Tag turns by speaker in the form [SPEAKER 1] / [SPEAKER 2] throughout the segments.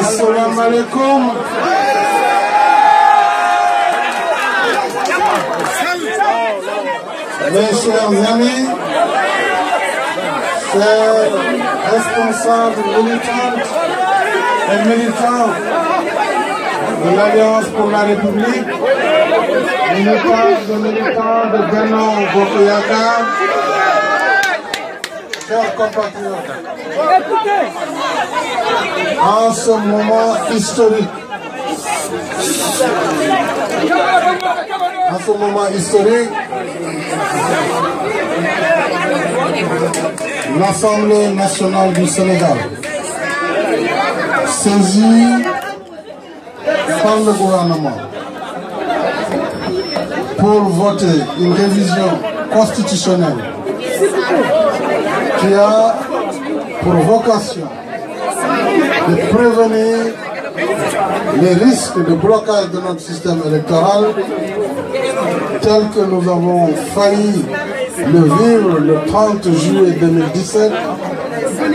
[SPEAKER 1] Assalamu alaikum. Mes chers amis, chers responsables militantes et militants de l'Alliance pour la République, militants de Benno Bokk Yakaar, chers compatriotes, en ce moment historique, l'Assemblée nationale du Sénégal, saisie par le gouvernement pour voter une révision constitutionnelle qui a pour vocation de prévenir les risques de blocage de notre système électoral tel que nous avons failli le vivre le 30 juillet 2017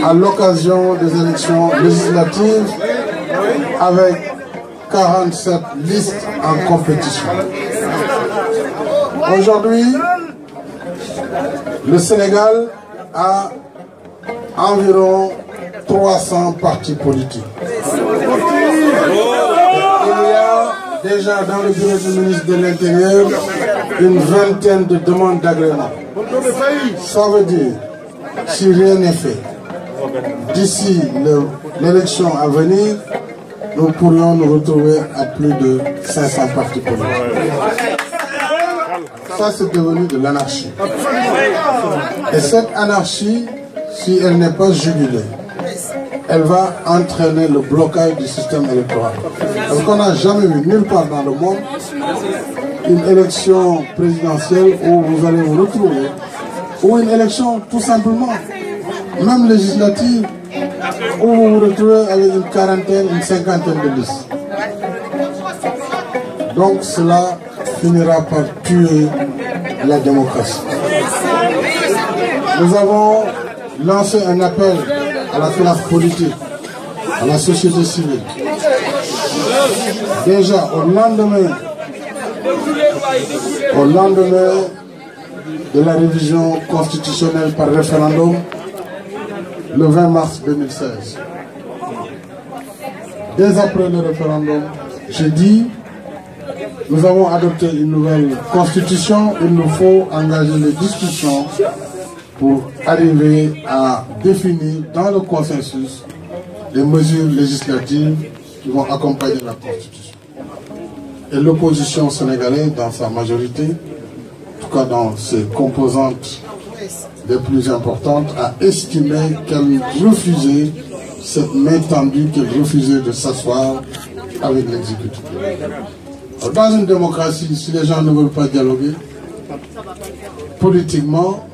[SPEAKER 1] à l'occasion des élections législatives avec 47 listes en compétition. Aujourd'hui, le Sénégal a environ 300 partis politiques. Il y a déjà dans le bureau du ministre de l'Intérieur une vingtaine de demandes d'agrément. Ça veut dire, si rien n'est fait, d'ici l'élection à venir, nous pourrions nous retrouver à plus de 500 partis politiques. Ça, c'est devenu de l'anarchie. Et cette anarchie, si elle n'est pas jugulée, elle va entraîner le blocage du système électoral. Parce qu'on n'a jamais vu nulle part dans le monde une élection présidentielle où vous allez vous retrouver, ou une élection tout simplement, même législative, où vous vous retrouvez avec une quarantaine, une cinquantaine de listes. Donc cela finira par tuer la démocratie. Nous avons lancé un appel à la classe politique, à la société civile. Déjà au lendemain de la révision constitutionnelle par référendum, le 20 mars 2016. Dès après le référendum, j'ai dit, nous avons adopté une nouvelle constitution, il nous faut engager les discussions pour arriver à définir dans le consensus des mesures législatives qui vont accompagner la constitution. Et l'opposition sénégalaise, dans sa majorité, en tout cas dans ses composantes les plus importantes, a estimé qu'elle refusait cette main tendue, qu'elle refusait de s'asseoir avec l'exécutif. Dans une démocratie, si les gens ne veulent pas dialoguer, politiquement,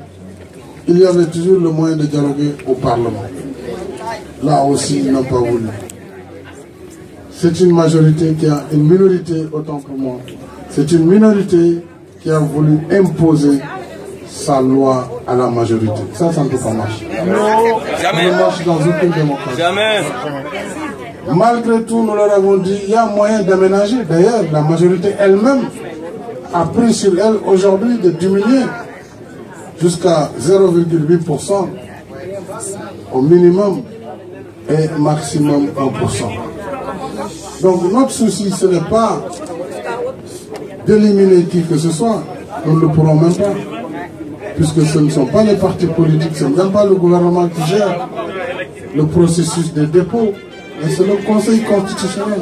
[SPEAKER 1] il y avait toujours le moyen de dialoguer au Parlement. Là aussi, ils n'ont pas voulu. C'est une majorité qui a une minorité, autant pour moi. C'est une minorité qui a voulu imposer sa loi à la majorité. Ça ne peut pas marcher. Ça ne marche dans aucune démocratie.
[SPEAKER 2] Jamais.
[SPEAKER 1] Malgré tout, nous leur avons dit, il y a moyen d'aménager. D'ailleurs, la majorité elle-même a pris sur elle aujourd'hui de diminuer jusqu'à 0,8% au minimum et maximum 1%. Donc notre souci, ce n'est pas d'éliminer qui que ce soit. Nous ne le pourrons même pas. Puisque ce ne sont pas les partis politiques, ce n'est même pas le gouvernement qui gère le processus de dépôt, mais c'est le Conseil constitutionnel.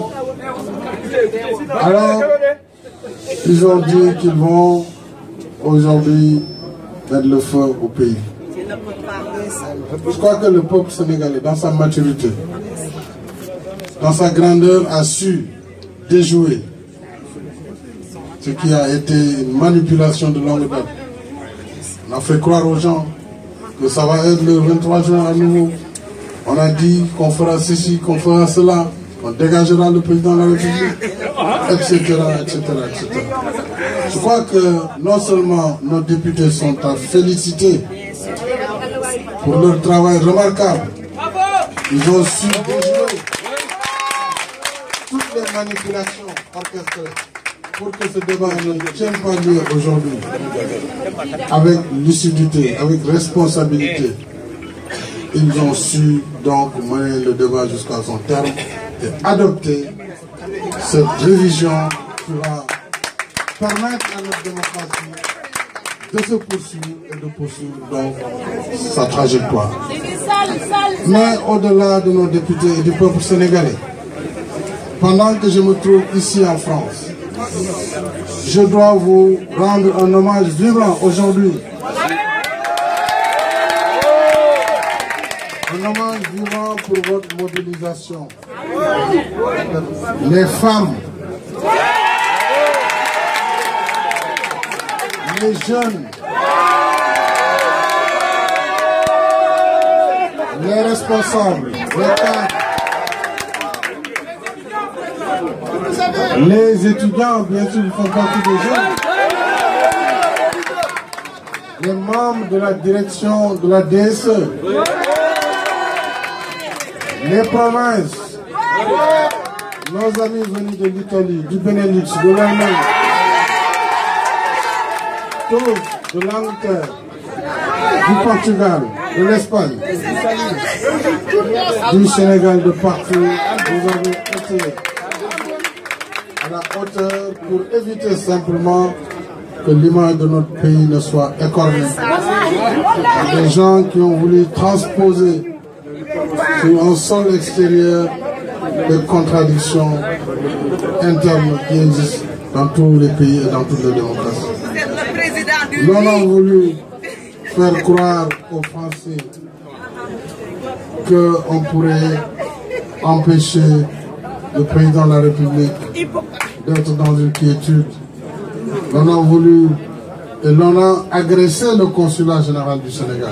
[SPEAKER 1] Alors, ils ont dit qu'ils vont aujourd'hui mettre le feu au pays. Je crois que le peuple sénégalais, dans sa maturité, dans sa grandeur, a su déjouer ce qui a été une manipulation de longue date. On a fait croire aux gens que ça va être le 23 juin à nouveau. On a dit qu'on fera ceci, qu'on fera cela, qu'on dégagera le président de la République, etc., etc., etc. Je crois que non seulement nos députés sont à féliciter pour leur travail remarquable, ils ont su déjouer toutes les manipulations orchestrées pour que ce débat ne tienne pas lieu aujourd'hui, avec lucidité, avec responsabilité, ils ont su donc mener le débat jusqu'à son terme et adopter cette révision qui va permettre à notre démocratie de se poursuivre et de poursuivre donc sa trajectoire. Mais au-delà de nos députés et du peuple sénégalais, pendant que je me trouve ici en France, je dois vous rendre un hommage vibrant aujourd'hui. Un hommage vivant pour votre mobilisation. Les femmes, les jeunes, les responsables, les cadres, les étudiants, bien sûr, font partie des jeunes, les membres de la direction de la DSE, les provinces, nos amis venus de l'Italie, du Benelux, de l'Allemagne, tous, de l'Angleterre, du Portugal, de l'Espagne, du Sénégal, de partout, vous avez été à la hauteur pour éviter simplement que l'image de notre pays ne soit écornée. Des gens qui ont voulu transposer sur un sol extérieur des contradictions internes qui existent dans tous les pays et dans toutes les démocraties. L'on a voulu faire croire aux Français qu'on pourrait empêcher le président de la République d'être dans une quiétude. L'on a voulu et l'on a agressé le consulat général du Sénégal.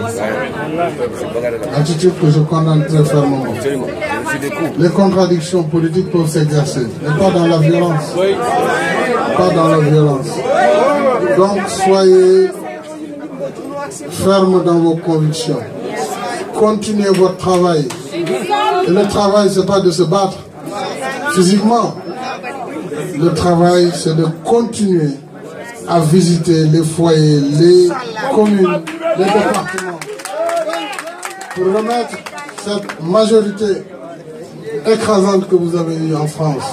[SPEAKER 1] Attitude que je condamne très fermement. Les contradictions politiques peuvent s'exercer, mais pas dans la violence. Pas dans la violence. Donc soyez fermes dans vos convictions. Continuez votre travail. Et le travail, ce n'est pas de se battre physiquement. Le travail, c'est de continuer à visiter les foyers, les communes, les départements, pour remettre cette majorité écrasante que vous avez eue en France.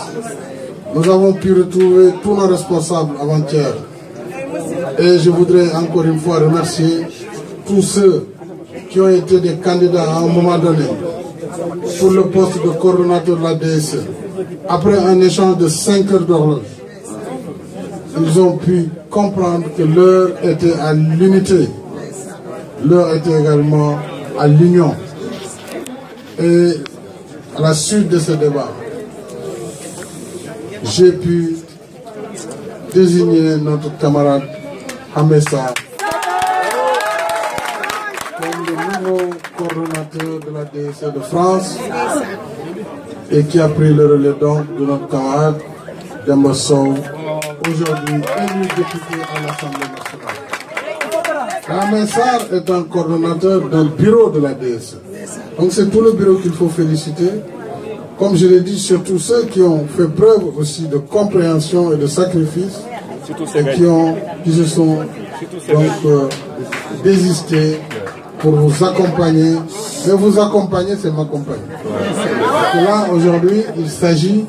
[SPEAKER 1] Nous avons pu retrouver tous nos responsables avant-hier. Et je voudrais encore une fois remercier tous ceux qui ont été des candidats à un moment donné pour le poste de coordonnateur de la DSE. Après un échange de 5 heures d'horloge, ils ont pu comprendre que l'heure était à l'unité, l'heure était également à l'union. Et à la suite de ce débat, j'ai pu désigner notre camarade Hamessa comme le nouveau coordonnateur de la DSE de France et qui a pris le relais donc de notre camarade Demba Sow, aujourd'hui élu député à l'Assemblée nationale. Hamessa est un coordonnateur d'un bureau de la DSE. Donc c'est tout le bureau qu'il faut féliciter. Comme je l'ai dit, surtout ceux qui ont fait preuve aussi de compréhension et de sacrifice et qui se sont donc désistés pour vous accompagner. Mais vous accompagner, c'est m'accompagner. Et là, aujourd'hui, il s'agit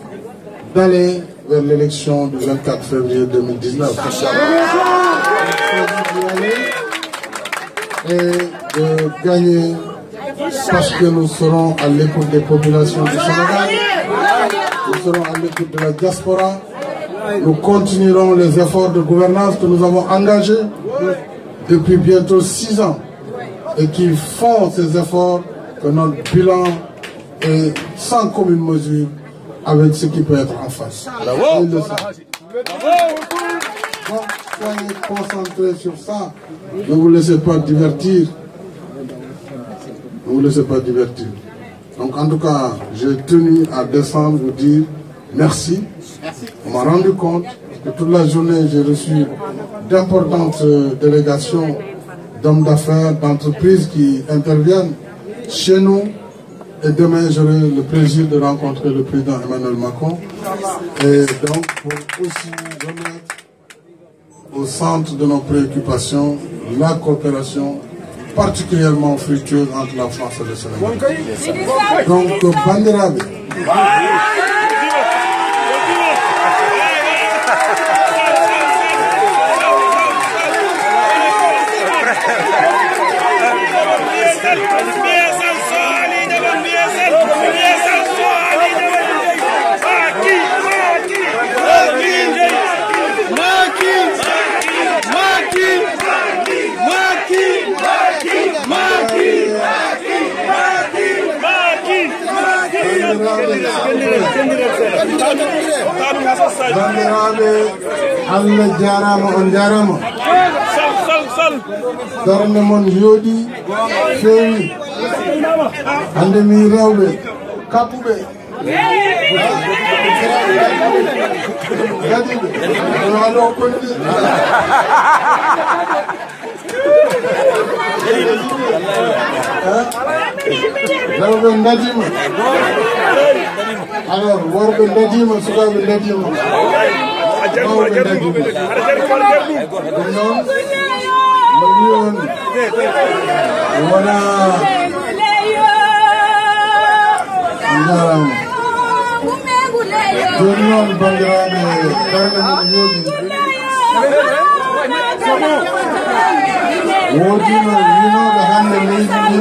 [SPEAKER 1] d'aller vers l'élection du 24 février 2019. Et de gagner parce que nous serons à l'écoute des populations du Sénégal, nous serons à l'écoute de la diaspora, nous continuerons les efforts de gouvernance que nous avons engagés depuis bientôt 6 ans et qui font ces efforts que notre bilan est sans commune mesure avec ce qui peut être en face. Donc, soyez concentrés sur ça, ne vous laissez pas divertir. Ne vous laissez pas divertir. Donc en tout cas, j'ai tenu à descendre vous dire merci. On m'a rendu compte que toute la journée, j'ai reçu d'importantes délégations d'hommes d'affaires, d'entreprises qui interviennent chez nous Et demain, j'aurai le plaisir de rencontrer le président Emmanuel Macron. Et donc, pour aussi remettre au centre de nos préoccupations la coopération particulièrement fructueuse entre la France et le Sénégal. Donc, Bandirabe. Bandiraɓe Allah jarama on jarama darde mon yooɗi feewi hande mi rewɓe kappuɓe gadiɓe waɗo konndi rewɓe dadima alors worɓe dadima sukaɓe dadima mawɓe dadima ɗum noon mo wi on wona jarama joni noon bandiraɓe darde mon yooɗi woodi no winoɓe hande leydi ndi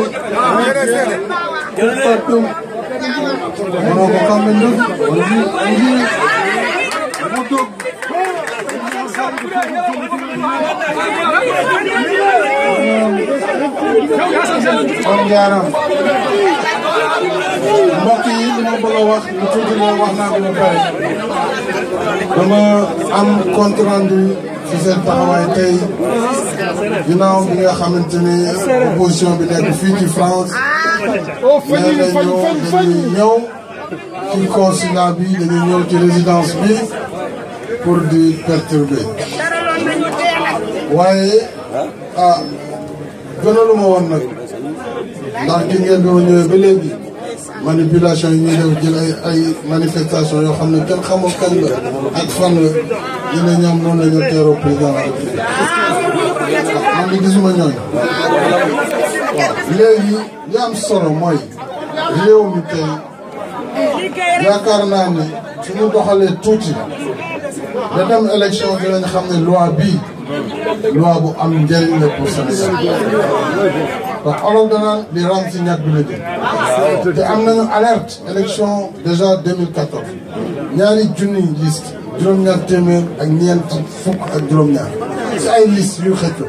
[SPEAKER 1] ufat ɗum wono ko kamɓe ndogi on ji mutug on jaram mbokk yi li ma bëgg a wax lu tuuti moom wax naa ko ba pare dama am compte rendu ci seen taxawaay tey ginnaaw bi nga xamante ne opposition bi nekk fii ci France nee nañu dañuy ñëw ci consulat bi dañuy ñëw ci résidence bi pour di perturber waaye gënaluma woon nag ndax gi ngeen doo ñëwee ba léegi manipulation yi ñuy def jël ay manifestation yoo xam ne kenn xamul kañ la ak fan la ñu ne ñoom noonu la ñu teeroo président de la République man de gisuma ñooñu waaw léegi li am solo mooy réew mi tey yaakaar naa ne suñu doxalee tuuti da dem élection dinañ xam ne loi bii loi bu am njëriñ la pour Sénégal ndax olof danaan di ram si ñàkk bi la jëm te am nañu alerte élection déjà 2014 ñaari junni liste juróom-ñaar téeméer ak ñeent fukk ak juróom-ñaar ci ay liste yu xëccoo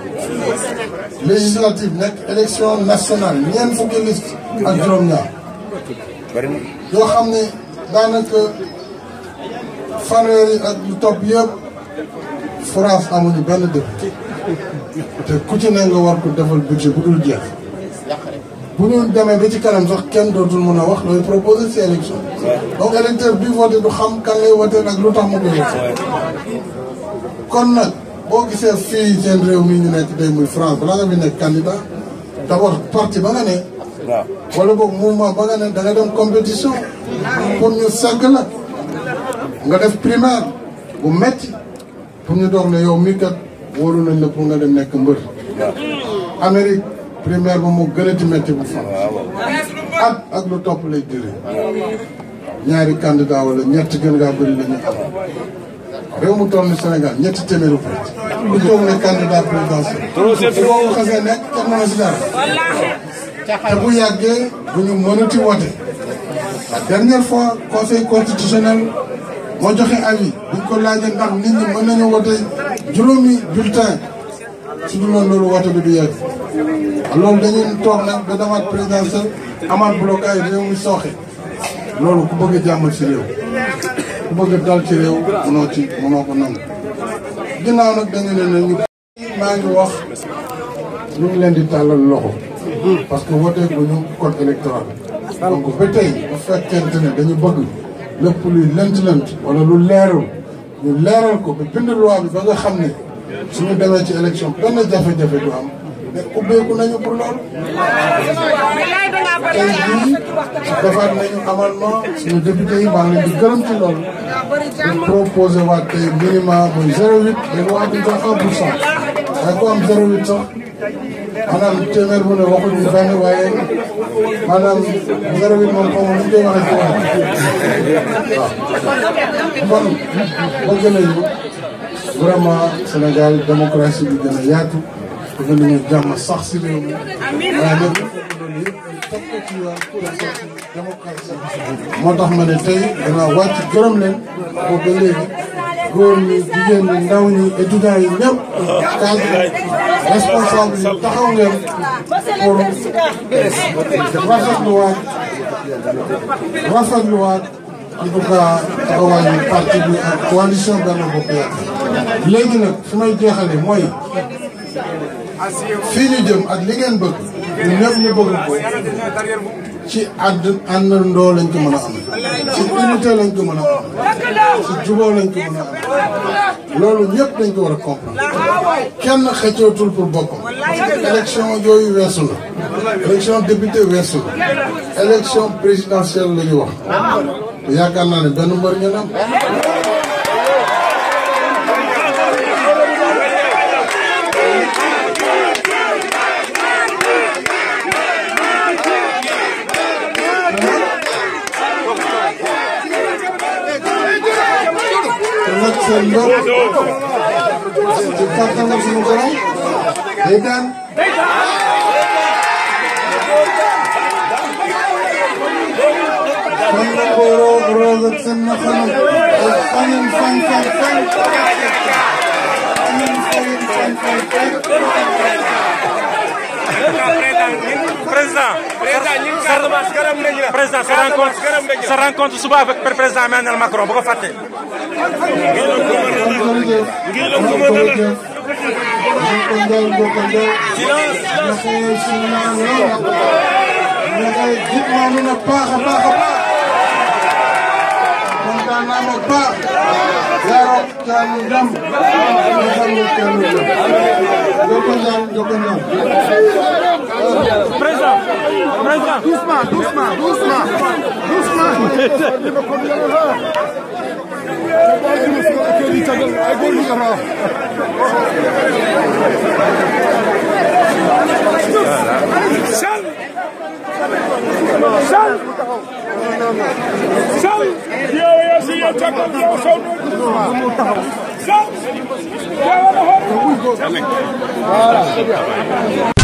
[SPEAKER 1] législative nekk élection nationale ñeent fukki liste ak juróom-ñaar yoo xam ne daanaka fanweeri ak lu topp yëpp France amuñu benn député te ku ci ne nga war ko defal budget bu dul jeex bu ñu demee ba ci kanam sax kenn dootul mën a wax looy proposé ci élection donc électeur bi voté du xam kan lay voté ak lu tax mu koy voté kon nag boo gisee fii seen réew mi ñu nekk tey muy France balaa nga fi nekk candidat d'abord parti ba nga ne wala boog mouvement ba nga ne da nga dem compétition pour ñu segg la nga def primaire bu metti pour ñu doog ne yow mii kat wóolu nañ la pour nga dem nekk mbër Amérique primaire ba mu gën a ti metti bu France ak lu topp lay duré ñaari candidat wala ñett gën ngaa bëri la ñu am réew mu toll ni Sénégal ñetti téeméeri parti lu toog ne candidat présidentiel te boo ko xasee nekk kenn mën a si dara te bu yàggee bu ñu mënati wote la dernière fois conseil constitutionnel moo joxe avis buñ ko laajee ndax nit ñi mën nañu wote juróomi bulletin su dul woon loolu wote bi du yegg loolu dañuy toog nag ba demaat présidentiel amaat blocage réew mi sooxe loolu ku bëgg a jàmmal ci réew ku bëgg a dal ci réew mënoo ko nangu ginnaaw nag dañu ne nañu maa ngi wax ñu ngi leen di tàllal loxo parce que wote bu ñu code électoral donc ba tey bu fekkente ne dañu bëgg lépp luy lënt-lënt wala lu leerul ñu leeral ko ba bind loi bi ba nga xam ne suñu demee ci élection benn jafe-jafe du am mais ubbeeku nañu pour loolu tey jii defaat nañu amendement suñu député yi maa ngi leen di gërëm ci loolu di proposé waat tey minimum muy 0,8 dañu wax duñ ko 1%. waaye ku am 0,8 sax maanaam téeméer bu ne waxuñu benn waaye maanaam 0,8 moom xaw ma nu ñu koy waxee ci waaw kon bëgg nañu vraiment Sénégal démocratie bi gën a yaatu bëgg nañu jàmm sax si réew mi waaye nag loolu yëpp teg ko ci yoon pour démocratie moo tax ma ne tey danaa wàcc gërëm leen boobu ba léegi góor ñi jigéen ñi ndaw ñi étudiants yi ñëpp cadre responsable yi taxaw ngeen pour rafetluwaat en tout cas taxawaayu parti bi ak coalition Benno Bokk Yaakaar léegi nag su may jeexale mooy fii ñu jëm ak li ngeen bëgg ñun ñëpp ñu bëgg ko ci àndandoo lañ ko mën a am ci unité lañ ko mën a am ci jubóo lañ ko mën a am loolu ñëpp dañ ko war a comprendre kenn xëccootul pour boppam élection yooyu weesu la élection député weesu la élection présidentielle la ñu wax yaakaar naa ne benn mbër ngeen am nag seen bopp ci kàttan ak suñu borom day daan kon nag boo roog ak seen na xanam ay fanin fan fan fan
[SPEAKER 2] président sa rencontre suba avec président Emmanuel Macron bu ko fàtte.
[SPEAKER 3] Président, doucement, doucement, doucement, doucement. Voilà.